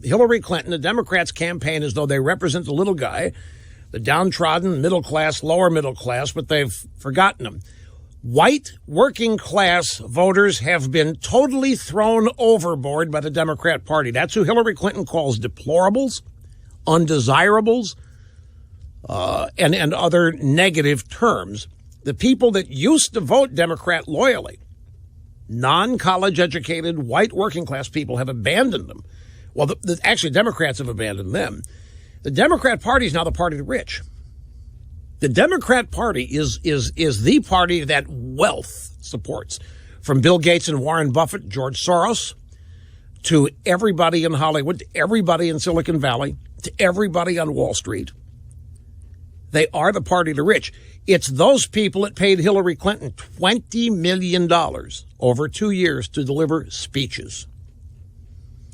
Hillary Clinton, the Democrats campaign as though they represent the little guy, the downtrodden, middle class, lower middle class, but they've forgotten them. White working class voters have been totally thrown overboard by the Democrat Party. That's who Hillary Clinton calls deplorables, undesirables, and other negative terms. The people that used to vote Democrat loyally, non-college educated, white working class people, have abandoned them. Well, actually, Democrats have abandoned them. The Democrat Party is now the party of the rich. The Democrat Party is the party that wealth supports, from Bill Gates and Warren Buffett, George Soros, to everybody in Hollywood, to everybody in Silicon Valley, to everybody on Wall Street. They are the party of the rich. It's those people that paid Hillary Clinton $20 million over 2 years to deliver speeches.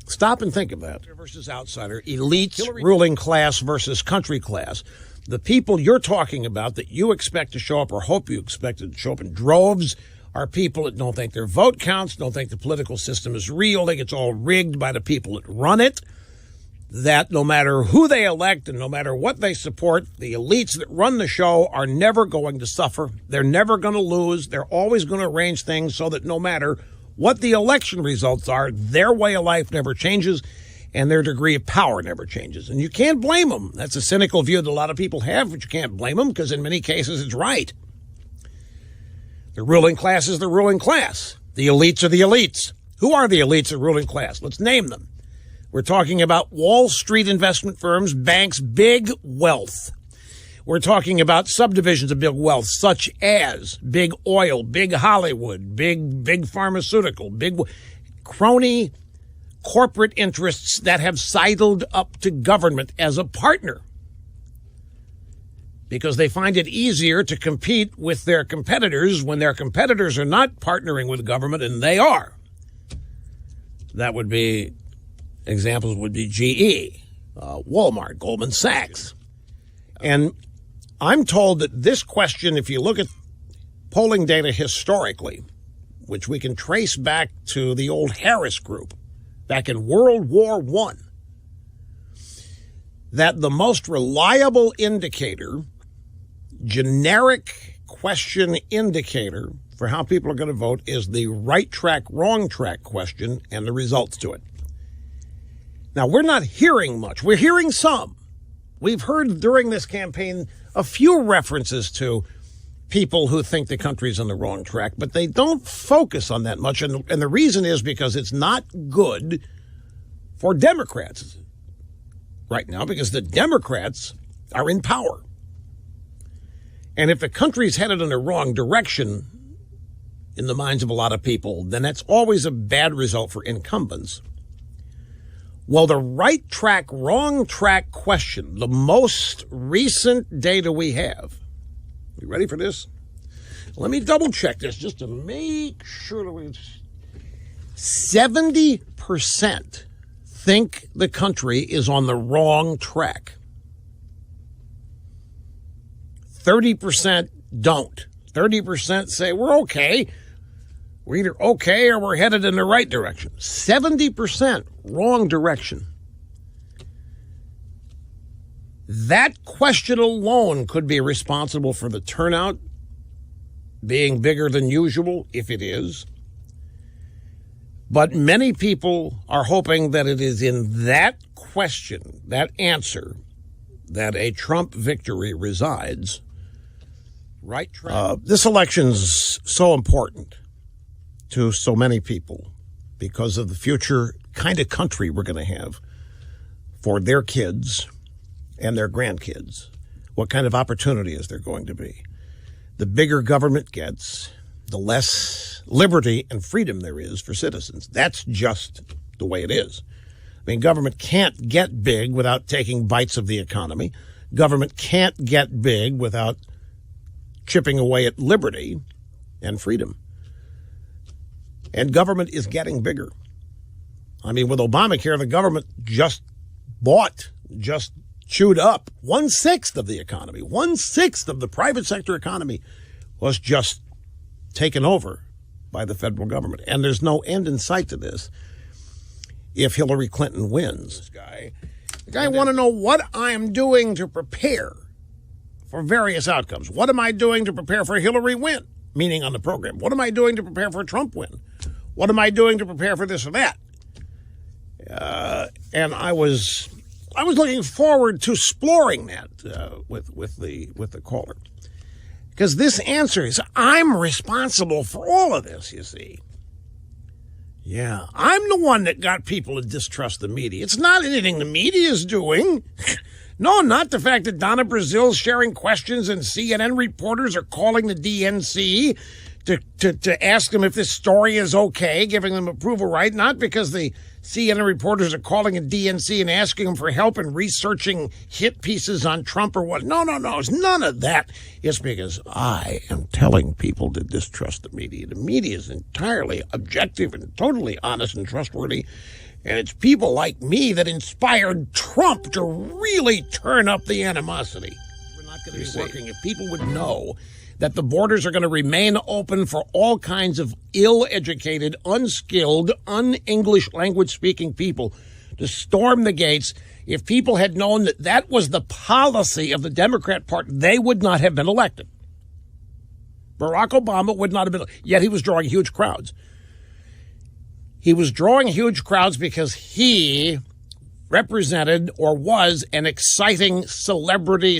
Stop and think about it. Versus outsider, elites, ruling class versus country class. The people you're talking about that you expect to show up or hope you expect to show up in droves are people that don't think their vote counts, don't think the political system is real, think it's all rigged by the people that run it, that no matter who they elect and no matter what they support, the elites that run the show are never going to suffer. They're never going to lose. They're always going to arrange things so that no matter what the election results are, their way of life never changes and their degree of power never changes. And you can't blame them. That's a cynical view that a lot of people have, but you can't blame them because in many cases it's right. The ruling class is the ruling class. The elites are the elites. Who are the elites of ruling class? Let's name them. We're talking about Wall Street investment firms, banks, big wealth. We're talking about subdivisions of big wealth, such as big oil, big Hollywood, big pharmaceutical, big crony corporate interests that have sidled up to government as a partner because they find it easier to compete with their competitors when their competitors are not partnering with government and they are. That would be, examples would be GE, Walmart, Goldman Sachs. And I'm told that this question, if you look at polling data historically, which we can trace back to the old Harris Group, back in World War I, that the most reliable indicator, generic question indicator for how people are going to vote is the right track, wrong track question and the results to it. Now, we're not hearing much. We're hearing some. We've heard during this campaign a few references to people who think the country's on the wrong track, but they don't focus on that much. And the reason is because it's not good for Democrats right now, because the Democrats are in power. And if the country's headed in the wrong direction in the minds of a lot of people, then that's always a bad result for incumbents. Well, the right track, wrong track question, the most recent data we have. You ready for this? Let me double check this just to make sure that we 70% think the country is on the wrong track. 30% don't. 30% say we're okay. We're either okay or we're headed in the right direction. 70% wrong direction. That question alone could be responsible for the turnout being bigger than usual, if it is. But many people are hoping that it is in that question, that answer, that a Trump victory resides. Right track. This election's so important to so many people because of the future kind of country we're going to have for their kids and their grandkids. What kind of opportunity is there going to be? The bigger government gets, the less liberty and freedom there is for citizens. That's just the way it is. I mean, government can't get big without taking bites of the economy. Government can't get big without chipping away at liberty and freedom. And government is getting bigger. I mean, with Obamacare, the government just chewed up 1/6 of the economy. 1/6 of the private sector economy was just taken over by the federal government. And there's no end in sight to this. if Hillary Clinton wins. The guy want to know what I'm doing to prepare for various outcomes. What am I doing to prepare for Hillary win? Meaning on the program. What am I doing to prepare for a Trump win? What am I doing to prepare for this or that? And I was looking forward to exploring that with the caller, because this answer is I'm responsible for all of this. You see, yeah, I'm the one that got people to distrust the media. It's not anything the media is doing. No, not the fact that Donna Brazil's sharing questions and CNN reporters are calling the DNC to ask them if this story is okay, giving them approval, right? Not because the CNN reporters are calling a DNC and asking them for help in researching hit pieces on Trump or what. No. It's none of that. It's because I am telling people to distrust the media. The media is entirely objective and totally honest and trustworthy. And it's people like me that inspired Trump to really turn up the animosity. We're not going to be working if people would know that the borders are going to remain open for all kinds of ill-educated, unskilled, un-English language-speaking people to storm the gates. If people had known that that was the policy of the Democrat Party, they would not have been elected. Barack Obama would not have been, yet he was drawing huge crowds. He was drawing huge crowds because he represented or was an exciting celebrity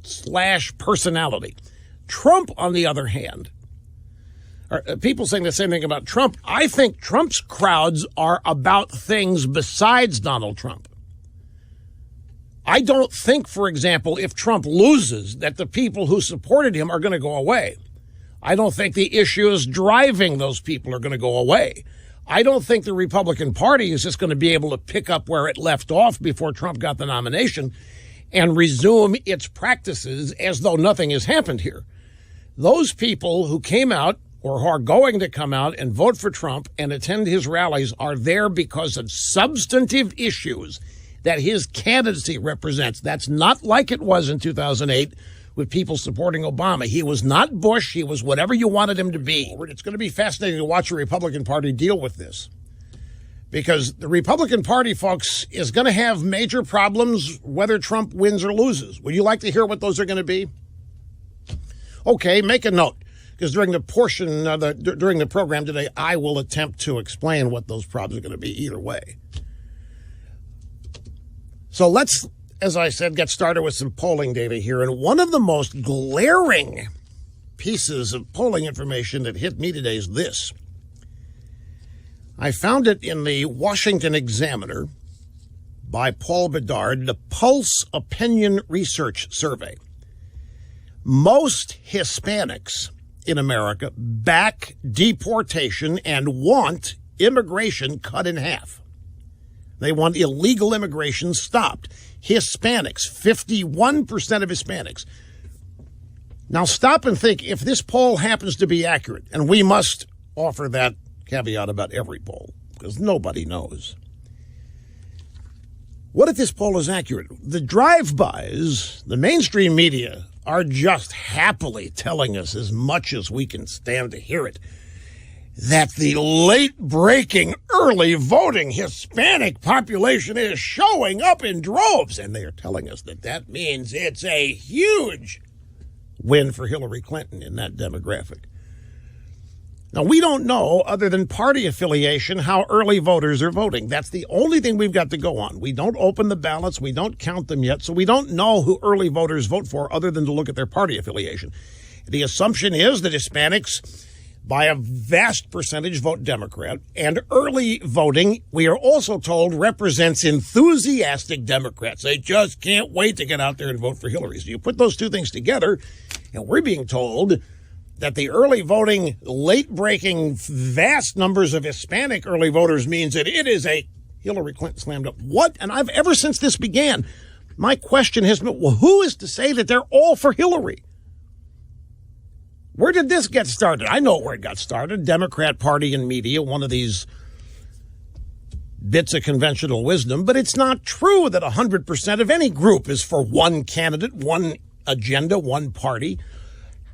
/ personality. Trump, on the other hand, people saying the same thing about Trump. I think Trump's crowds are about things besides Donald Trump. I don't think, for example, if Trump loses, that the people who supported him are going to go away. I don't think the issues driving those people are going to go away. I don't think the Republican Party is just going to be able to pick up where it left off before Trump got the nomination and resume its practices as though nothing has happened here. Those people who came out or who are going to come out and vote for Trump and attend his rallies are there because of substantive issues that his candidacy represents. That's not like it was in 2008 with people supporting Obama. He was not Bush. He was whatever you wanted him to be. It's going to be fascinating to watch the Republican Party deal with this, because the Republican Party, folks, is going to have major problems whether Trump wins or loses. Would you like to hear what those are going to be? Okay, make a note, because during the during the program today, I will attempt to explain what those problems are going to be either way. So let's, as I said, get started with some polling data here. And one of the most glaring pieces of polling information that hit me today is this. I found it in the Washington Examiner by Paul Bedard, the Pulse Opinion Research Survey. Most Hispanics in America back deportation and want immigration cut in half. They want illegal immigration stopped. Hispanics, 51% of Hispanics. Now stop and think, if this poll happens to be accurate, and we must offer that caveat about every poll, because nobody knows. What if this poll is accurate? The drive-bys, the mainstream media, are just happily telling us, as much as we can stand to hear it, that the late-breaking, early voting Hispanic population is showing up in droves. And they are telling us that that means it's a huge win for Hillary Clinton in that demographic. Now, we don't know, other than party affiliation, how early voters are voting. That's the only thing we've got to go on. We don't open the ballots. We don't count them yet. So we don't know who early voters vote for other than to look at their party affiliation. The assumption is that Hispanics, by a vast percentage, vote Democrat. And early voting, we are also told, represents enthusiastic Democrats. They just can't wait to get out there and vote for Hillary. So you put those two things together, and we're being told that the early voting, late-breaking, vast numbers of Hispanic early voters means that it is a Hillary Clinton slammed up. What? And I've, ever since this began, my question has been, well, who is to say that they're all for Hillary? Where did this get started? I know where it got started. Democrat Party and media, one of these bits of conventional wisdom. But it's not true that 100% of any group is for one candidate, one agenda, one party.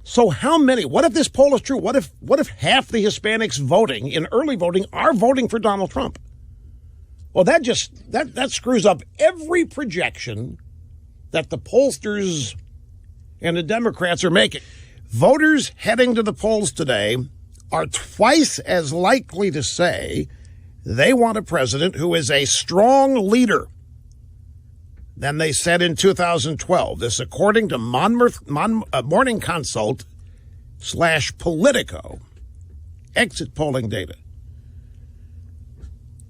So how many? What if this poll is true? What if half the Hispanics voting in early voting are voting for Donald Trump? Well, that screws up every projection that the pollsters and the Democrats are making. Voters heading to the polls today are twice as likely to say they want a president who is a strong leader than they said in 2012. This according to Morning Consult / Politico exit polling data.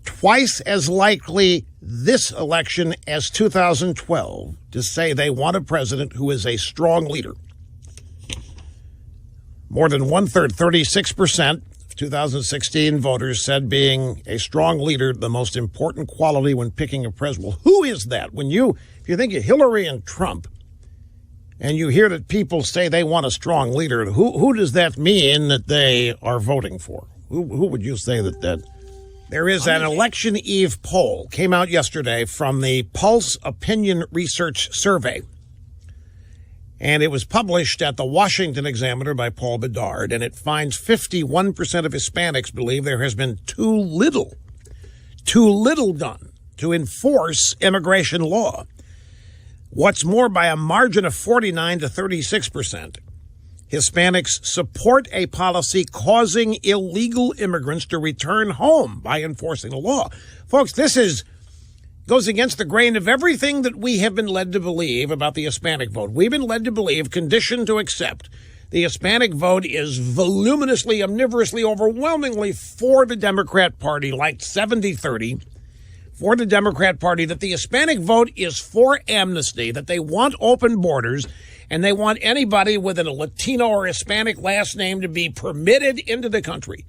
Twice as likely this election as 2012 to say they want a president who is a strong leader. More than one-third, 36% of 2016 voters said being a strong leader the most important quality when picking a president. Well, who is that? If you think of Hillary and Trump, and you hear that people say they want a strong leader, who does that mean that they are voting for? Who would you say that? There is an election eve poll, came out yesterday from the Pulse Opinion Research Survey. And it was published at the Washington Examiner by Paul Bedard, and it finds 51% of Hispanics believe there has been too little done to enforce immigration law. What's more, by a margin of 49 to 36%, Hispanics support a policy causing illegal immigrants to return home by enforcing the law. Folks, this goes against the grain of everything that we have been led to believe about the Hispanic vote. We've been led to believe, conditioned to accept, the Hispanic vote is voluminously, omnivorously, overwhelmingly for the Democrat Party, like 70-30, for the Democrat Party, that the Hispanic vote is for amnesty, that they want open borders, and they want anybody with a Latino or Hispanic last name to be permitted into the country.